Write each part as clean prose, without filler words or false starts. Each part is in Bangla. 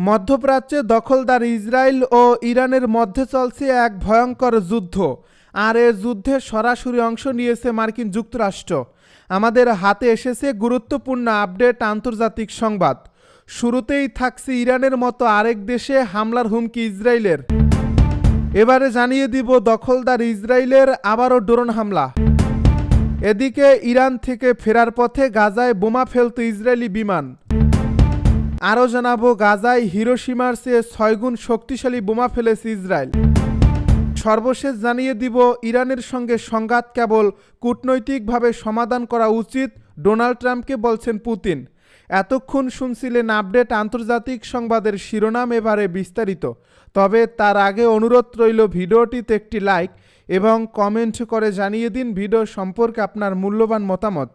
মধ্যপ্রাচ্যে দখলদার ইসরায়েল ও ইরানের মধ্যে চলছে এক ভয়ঙ্কর যুদ্ধ, আর এ যুদ্ধে সরাসরি অংশ নিয়েছে মার্কিন যুক্তরাষ্ট্র। আমাদের হাতে এসেছে গুরুত্বপূর্ণ আপডেট আন্তর্জাতিক সংবাদ। শুরুতেই থাকছে ইরানের মতো আরেক দেশে হামলার হুমকি ইসরায়েলের। এবারে জানিয়ে দিব দখলদার ইসরায়েলের আবারও ড্রোন হামলা। এদিকে ইরান থেকে ফেরার পথে গাজায় বোমা ফেলত ইসরায়েলি বিমান। আরও জানাবো গাজায় হিরোশিমার চেয়ে 6 গুণ শক্তিশালী বোমা ফেলেছে ইসরায়েল। সর্বশেষ জানিয়ে দিব ইরানের সঙ্গে সংঘাত কেবল কূটনৈতিকভাবে সমাধান করা উচিত, ডোনাল্ড ট্রাম্পকে বলছেন পুতিন। এতক্ষণ শুনছিলেন আপডেট আন্তর্জাতিক সংবাদের শিরোনাম, এবারে বিস্তারিত। তবে তার আগে অনুরোধ রইল ভিডিওটিতে একটি লাইক এবং কমেন্ট করে জানিয়ে দিন ভিডিও সম্পর্কে আপনার মূল্যবান মতামত।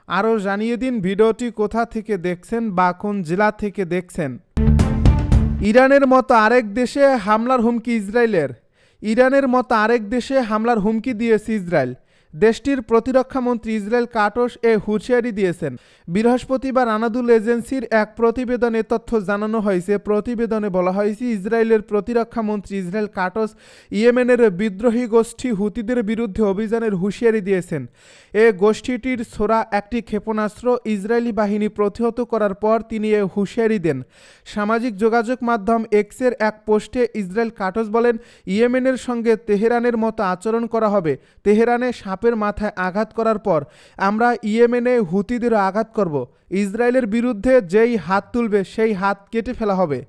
আরও জানিয়ে দিন ভিডিওটি কোথা থেকে দেখছেন বা কোন জেলা থেকে দেখছেন। ইরানের মতো আরেক দেশে হামলার হুমকি ইসরায়েলের। ইরানের মতো আরেক দেশে হামলার হুমকি দিয়েছে ইসরায়েল। দেশটির প্রতিরক্ষা মন্ত্রী ইসরায়েল কাটস হুঁশিয়ারি দিয়েছেন। বৃহস্পতিবার আনাদুল এজেন্সির এক প্রতিবেদনে তথ্য জানানো হয়েছে। প্রতিবেদনে বলা হয়েছে ইসরায়েলের প্রতিরক্ষা মন্ত্রী ইসরায়েল কাটস ইয়েমেনের বিদ্রোহী গোষ্ঠী হুতিদের বিরুদ্ধে অভিযানের হুঁশিয়ারি দিয়েছেন। এ গোষ্ঠীটির ছোড়া একটি ক্ষেপণাস্ত্র ইসরায়েলি বাহিনী প্রতিহত করার পর তিনি এ হুঁশিয়ারি দেন। সামাজিক যোগাযোগ মাধ্যম এক্সের এক পোস্টে ইসরায়েল কাটস বলেন, ইয়েমেনের সঙ্গে তেহরানের মতো আচরণ করা হবে। তেহরানে সাপের মাথায় আঘাত করার পর আমরা ইয়েমেনে হুতিদেরও আঘাত করব। ইসরায়েলের বিরুদ্ধে যেই হাত তুলবে সেই হাত কেটে ফেলা হবে।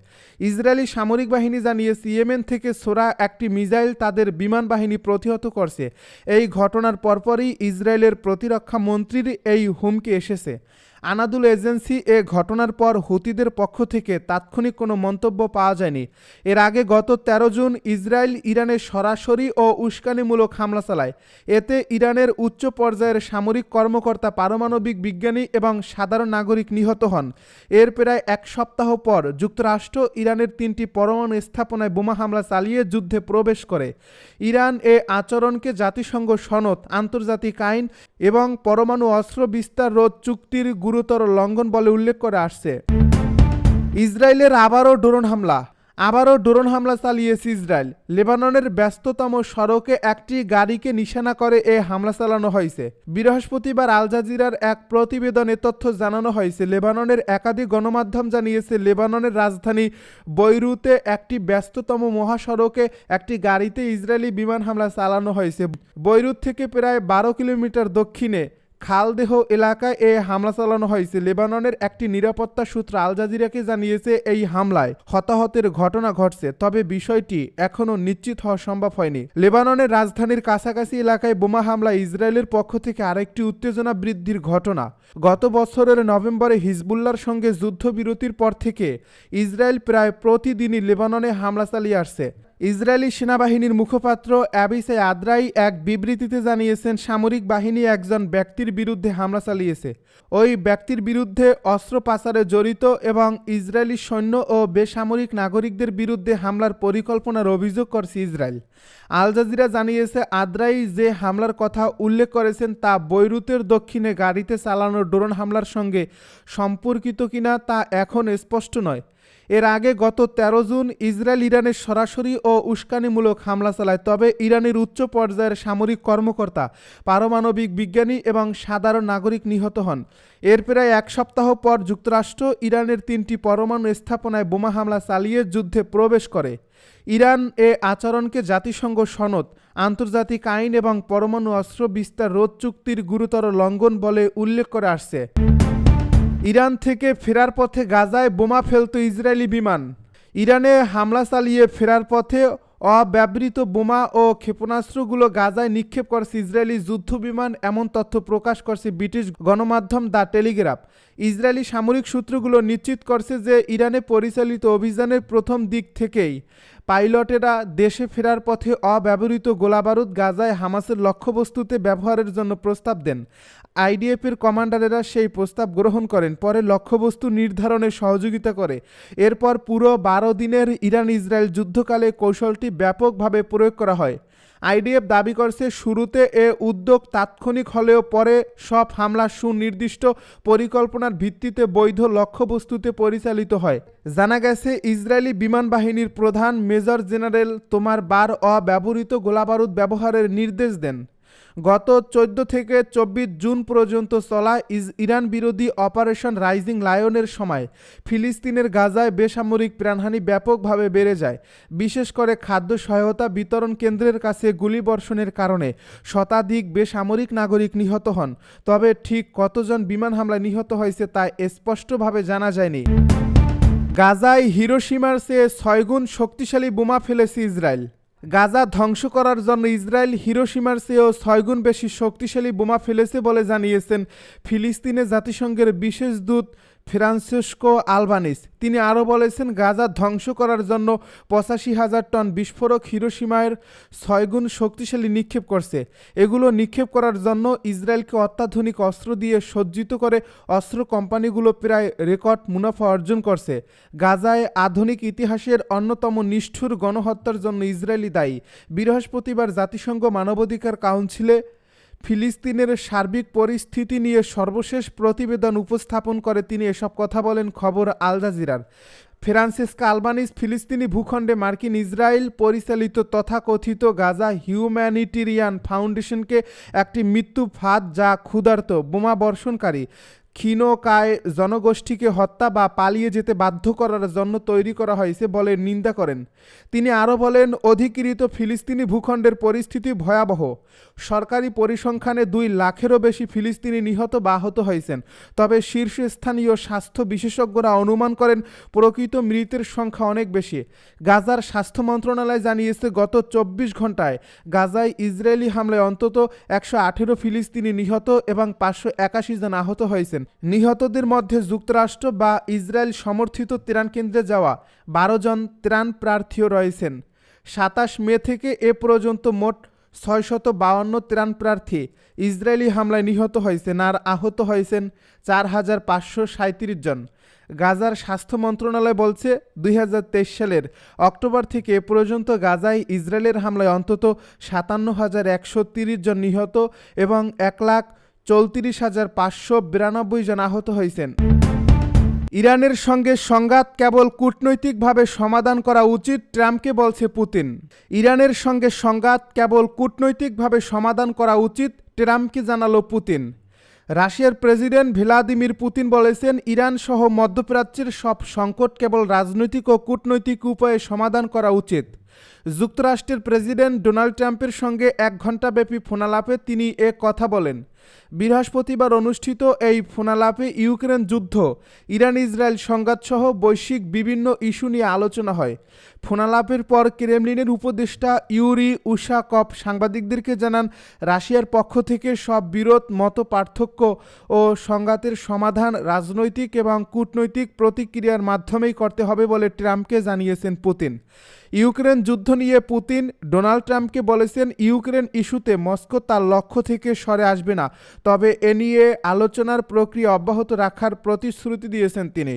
ইসরায়েলি সামরিক বাহিনী জানিয়েছে ইয়েমেন থেকে ছোড়া একটি মিসাইল তাদের বিমান বাহিনী প্রতিহত করছে। এই ঘটনার পরপরই ইসরায়েলের প্রতিরক্ষা মন্ত্রীর এই হুমকি এসেছে। আনাদুল এজেন্সি এ ঘটনার পর হুতিদের পক্ষ থেকে তাৎক্ষণিক কোনো মন্তব্য পাওয়া যায়নি। এর আগে গত 13 জুন ইসরায়েল ইরানে সরাসরি ও উস্কানিমূলক হামলা চালায়। এতে ইরানের উচ্চ পর্যায়ের সামরিক কর্মকর্তা, পারমাণবিক বিজ্ঞানী এবং সাধারণ নাগরিক নিহত হন। এর প্রায় এক সপ্তাহ পর যুক্তরাষ্ট্র ইরানের 3টি পরমাণু স্থাপনায় বোমা হামলা চালিয়ে যুদ্ধে প্রবেশ করে। ইরান এ আচরণকে জাতিসংঘ সনদ, আন্তর্জাতিক আইন এবং পরমাণু অস্ত্র বিস্তার রোধ চুক্তির গুরুতর লঙ্ঘন বলে উল্লেখ করে আসছে। ইসরায়েলের আবারও ড্রোন হামলা চালিয়েছে ইসরায়েল। লেবাননের ব্যস্ততম সড়কে একটি গাড়িকে নিশানা করে এ হামলা চালানো হয়েছে। বৃহস্পতিবার আল জাজিরার এক প্রতিবেদনে তথ্য জানানো হয়েছে। লেবাননের একাধিক গণমাধ্যম জানিয়েছে লেবাননের রাজধানী বৈরুতে একটি ব্যস্ততম মহাসড়কে একটি গাড়িতে ইসরায়েলি বিমান হামলা চালানো হয়েছে। বৈরুত থেকে প্রায় 12 কিলোমিটার দক্ষিণে খালদেহ এলাকায় এ হামলা চালানো হয়েছে। লেবাননের একটি নিরাপত্তা সূত্র আল জাজিরাকে জানিয়েছে এই হামলায় হতাহতের ঘটনা ঘটছে, তবে বিষয়টি এখনও নিশ্চিত হওয়া সম্ভব হয়নি। লেবাননের রাজধানীর কাছাকাছি এলাকায় বোমা হামলায় ইসরায়েলের পক্ষ থেকে আরেকটি উত্তেজনা বৃদ্ধির ঘটনা। গত বছরের নভেম্বরে হিজবুল্লাহর সঙ্গে যুদ্ধবিরতির পর থেকে ইসরায়েল প্রায় প্রতিদিনই লেবাননে হামলা চালিয়ে আসছে। ইসরায়েলি সেনাবাহিনীর মুখপাত্র অ্যাবিসে আদ্রাই এক বিবৃতিতে জানিয়েছেন, সামরিক বাহিনী একজন ব্যক্তির বিরুদ্ধে হামলা চালিয়েছে। ওই ব্যক্তির বিরুদ্ধে অস্ত্র পাচারে জড়িত এবং ইসরায়েলি সৈন্য ও বেসামরিক নাগরিকদের বিরুদ্ধে হামলার পরিকল্পনার অভিযোগ করছে ইসরায়েল। আল জাজিরা জানিয়েছে, আদ্রাই যে হামলার কথা উল্লেখ করেছেন তা বৈরুতের দক্ষিণে গাড়িতে চালানো ড্রোন হামলার সঙ্গে সম্পর্কিত কিনা তা এখন স্পষ্ট নয়। এর আগে গত 13 জুন ইসরায়েল ইরানের সরাসরি ও উস্কানিমূলক হামলা চালায়, তবে ইরানের উচ্চ পর্যায়ের সামরিক কর্মকর্তা, পারমাণবিক বিজ্ঞানী এবং সাধারণ নাগরিক নিহত হন। এর প্রায় এক সপ্তাহ পর যুক্তরাষ্ট্র ইরানের 3টি পরমাণু স্থাপনায় বোমা হামলা চালিয়ে যুদ্ধে প্রবেশ করে। ইরান এ আচরণকে জাতিসংঘ সনদ, আন্তর্জাতিক আইন এবং পরমাণু অস্ত্র বিস্তার রোধ চুক্তির গুরুতর লঙ্ঘন বলে উল্লেখ করে আসছে। ইরান থেকে ফেরার পথে গাজায় বোমা ফেলত ইসরায়েলি বিমান। ইরানে হামলা চালিয়ে ফেরার পথে অব্যবহৃত বোমা ও ক্ষেপণাস্ত্রগুলো গাজায় নিক্ষেপ করছে ইসরায়েলি যুদ্ধ বিমান, এমন তথ্য প্রকাশ করছে ব্রিটিশ গণমাধ্যম দ্য টেলিগ্রাফ। ইসরায়েলি সামরিক সূত্রগুলো নিশ্চিত করছে যে ইরানে পরিচালিত অভিযানের প্রথম দিক থেকেই পাইলটেরা দেশে ফেরার পথে অব্যবহৃত গোলাবারুদ গাজায় হামাসের লক্ষ্যবস্তুতে ব্যবহারের জন্য প্রস্তাব দেন। আইডিএফের কমান্ডারেরা সেই প্রস্তাব গ্রহণ করেন, পরে লক্ষ্যবস্তু নির্ধারণে সহযোগিতা করে। এরপর পুরো 12 দিনের ইরান ইসরায়েল যুদ্ধকালে কৌশলটি ব্যাপকভাবে প্রয়োগ করা হয়। আইডিএফ দাবি করছে শুরুতে এ উদ্যোগ তাৎক্ষণিক হলেও পরে সব হামলা সুনির্দিষ্ট পরিকল্পনার ভিত্তিতে বৈধ লক্ষ্যবস্তুতে পরিচালিত হয়। জানা গেছে ইসরায়েলি বিমান বাহিনীর প্রধান মেজর জেনারেল তোমার অব্যবহৃত গোলাবারুদ ব্যবহারের নির্দেশ দেন। গত 14 থেকে 24 জুন পর্যন্ত চলা ইরান বিরোধী অপারেশন রাইজিং লায়নের সময় ফিলিস্তিনের গাজায় বেসামরিক প্রাণহানি ব্যাপকভাবে বেড়ে যায়। বিশেষ করে খাদ্য সহায়তা বিতরণ কেন্দ্রের কাছে গুলিবর্ষণের কারণে শতাধিক বেসামরিক নাগরিক নিহত হন। তবে ঠিক কতজন বিমান হামলায় নিহত হয়েছে তা স্পষ্টভাবে জানা যায়নি। গাজায় হিরোশিমার চেয়ে 6 গুণ শক্তিশালী বোমা ফেলেছে ইসরায়েল। গাজা ধ্বংস করার জন্য ইসরায়েল হিরোশিমার চেয়েও 6 গুণ বেশি শক্তিশালী বোমা ফেলেছে বলে জানিয়েছেন ফিলিস্তিনে জাতিসংঘের বিশেষ দূত ফ্রান্সিসকো আলবানিস। তিনি আরও বলেছেন, গাজা ধ্বংস করার জন্য 85,000 টন বিস্ফোরক হিরোশিমার 6 গুণ শক্তিশালী নিক্ষেপ করছে। এগুলো নিক্ষেপ করার জন্য ইসরায়েলকে অত্যাধুনিক অস্ত্র দিয়ে সজ্জিত করে অস্ত্র কোম্পানিগুলো প্রায় রেকর্ড মুনাফা অর্জন করছে। গাজায় আধুনিক ইতিহাসের অন্যতম নিষ্ঠুর গণহত্যার জন্য ইসরায়েলি দায়ী। বৃহস্পতিবার জাতিসংঘ মানবাধিকার কাউন্সিলে ফিলিস্তিনের সার্বিক পরিস্থিতি নিয়ে সর্বশেষ প্রতিবেদন উপস্থাপন করে তিনি এসব কথা বলেন খবর আল জাজিরার। ফ্রান্সিসকো আলবানিস ফিলিস্তিনি ভূখণ্ডে মার্কিন ইসরায়েল পরিচালিত তথাকথিত গাজা হিউম্যানিটেরিয়ান ফাউন্ডেশনকে একটি মৃত্যু ফাঁদ যা ক্ষুধার্ত বোমা বর্ষণকারী ক্ষীণকায় জনগোষ্ঠীকে হত্যা বা পালিয়ে যেতে বাধ্য করার জন্য তৈরি করা হয়েছে বলে নিন্দা করেন। তিনি আরও বলেন, অধিকৃত ফিলিস্তিনি ভূখণ্ডের পরিস্থিতি ভয়াবহ। সরকারি পরিসংখ্যানে 2 লাখেরও বেশি ফিলিস্তিনি নিহত বা আহত হয়েছেন। তবে শীর্ষস্থানীয় স্বাস্থ্য বিশেষজ্ঞরা অনুমান করেন প্রকৃত মৃতের সংখ্যা অনেক বেশি। গাজার স্বাস্থ্য মন্ত্রণালয় জানিয়েছে, গত 24 ঘন্টায় গাজায় ইসরায়েলি হামলায় অন্তত 118 ফিলিস্তিনি নিহত এবং 581 জন আহত হয়েছেন। নিহতদের মধ্যে যুক্তরাষ্ট্র বা ইসরায়েল সমর্থিত ত্রাণ কেন্দ্রে যাওয়া 12 জন ত্রাণ প্রার্থীও রয়েছেন। 27 মে থেকে এ পর্যন্ত মোট 652 ত্রাণ প্রার্থী ইসরায়েলি হামলায় নিহত হয়েছেন আর আহত হয়েছেন 4,537 জন। গাজার স্বাস্থ্য মন্ত্রণালয় বলছে, 2023 সালের অক্টোবর থেকে এ পর্যন্ত গাজায় ইসরায়েলের হামলায় অন্তত 57,130 জন নিহত এবং 1,34,592 জন আহত হয়েছেন। ইরানের সঙ্গে সংঘাত কেবল কূটনৈতিকভাবে সমাধান করা উচিত, ট্রাম্পকে বলছে পুতিন। ইরানের সঙ্গে সংঘাত কেবল কূটনৈতিকভাবে সমাধান করা উচিত, ট্রাম্পকে জানালো পুতিন। রাশিয়ার প্রেসিডেন্ট ভ্লাদিমির পুতিন বলেছেন, ইরান সহ মধ্যপ্রাচ্যের সব সংকট কেবল রাজনৈতিক ও কূটনৈতিক উপায়ে সমাধান করা উচিত। যুক্তরাষ্ট্রের প্রেসিডেন্ট ডোনাল্ড ট্রাম্পের সঙ্গে 1 ঘণ্টাব্যাপী ফোনালাপে তিনি এ কথা বলেন। বৃহস্পতিবার অনুষ্ঠিত এই ফোনালাপে ইউক্রেন যুদ্ধ, ইরান ইসরায়েল সংঘাতসহ বৈশ্বিক বিভিন্ন ইস্যু নিয়ে আলোচনা হয়। ফোনালাপের পর ক্রেমলিনের উপদেষ্টা ইউরি উশাকভ সাংবাদিকদেরকে জানান, রাশিয়ার পক্ষ থেকে সব বিরোধ, মত পার্থক্য ও সংঘাতের সমাধান রাজনৈতিক এবং কূটনৈতিক প্রতিক্রিয়ার মাধ্যমেই করতে হবে বলে ট্রাম্পকে জানিয়েছেন পুতিন। ইউক্রেন যুদ্ধ নিয়ে পুতিন ডোনাল্ড ট্রাম্পকে বলেছেন, ইউক্রেন ইস্যুতে মস্কো তার লক্ষ্য থেকে সরে আসবে না, তবে এ নিয়ে আলোচনার প্রক্রিয়া অব্যাহত রাখার প্রতিশ্রুতি দিয়েছেন তিনি।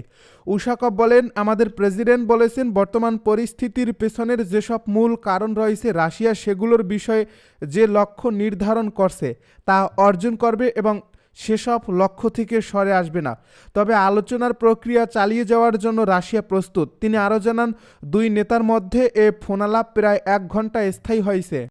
উশাকভ বলেন, আমাদের প্রেসিডেন্ট বলেছেন, বর্তমান পরিস্থিতির পেছনের যেসব মূল কারণ রয়েছে রাশিয়া সেগুলোর বিষয়ে যে লক্ষ্য নির্ধারণ করছে তা অর্জন করবে এবং সেসব লক্ষ্য থেকে সরে আসবে না। তবে আলোচনার প্রক্রিয়া চালিয়ে যাওয়ার জন্য রাশিয়া প্রস্তুত। তিনি আরও জানান, 2 নেতার মধ্যে এ ফোনালাপ প্রায় 1 ঘণ্টা স্থায়ী হয়েছে।